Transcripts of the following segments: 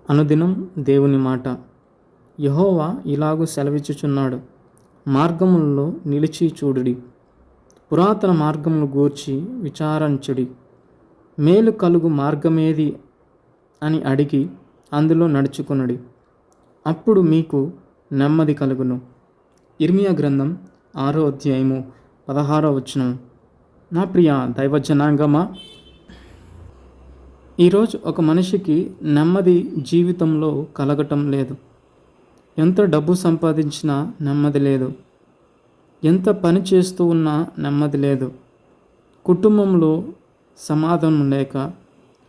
అనుదినం దేవుని మాట. యెహోవా ఇలాగు సెలవిచ్చుచున్నాడు, మార్గములలో నిలిచి చూడుడి, పురాతన మార్గములు గూర్చి విచారించుడి, మేలు కలుగు మార్గమేది అని అడిగి అందులో నడుచుకొనుడి, అప్పుడు మీకు నెమ్మది కలుగును. ఇర్మియా గ్రంథం 6వ అధ్యాయము 16వ వచనం. నా ప్రియ దైవజనాంగమా, ఈరోజు ఒక మనిషికి నెమ్మది జీవితంలో కలగటం లేదు. ఎంత డబ్బు సంపాదించినా నెమ్మది లేదు, ఎంత పని చేస్తూ ఉన్నా నెమ్మది లేదు, కుటుంబంలో సమాధానం లేక,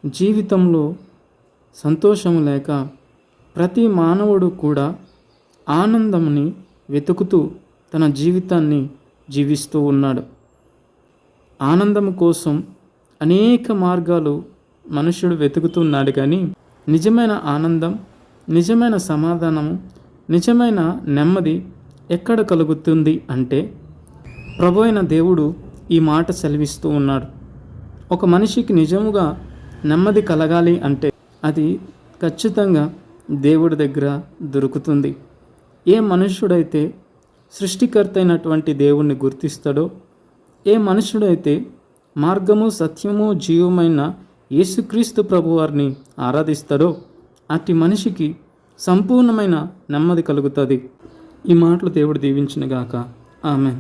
జీవితంలో సంతోషం లేక, ప్రతి మానవుడు కూడా ఆనందంని వెతుకుతూ తన జీవితాన్ని జీవిస్తూ ఉన్నాడు. ఆనందం కోసం అనేక మార్గాలు మనుషుడు వెతుకుతున్నాడు, కానీ నిజమైన ఆనందం, నిజమైన సమాధానము, నిజమైన నెమ్మది ఎక్కడ కలుగుతుంది అంటే ప్రభు అయిన దేవుడు ఈ మాట సెలవిస్తూ ఉన్నాడు. ఒక మనిషికి నిజముగా నెమ్మది కలగాలి అంటే అది ఖచ్చితంగా దేవుడి దగ్గర దొరుకుతుంది. ఏ మనుష్యుడైతే సృష్టికర్త అయినటువంటి దేవుణ్ణి గుర్తిస్తాడో, ఏ మనుష్యుడైతే మార్గము, సత్యము, జీవమైన యేసుక్రీస్తు ప్రభువారిని ఆరాధిస్తాడో అట్టి మనిషికి సంపూర్ణమైన నెమ్మది కలుగుతుంది. ఈ మాటలు దేవుడు దీవించునుగాక. ఆమేన్.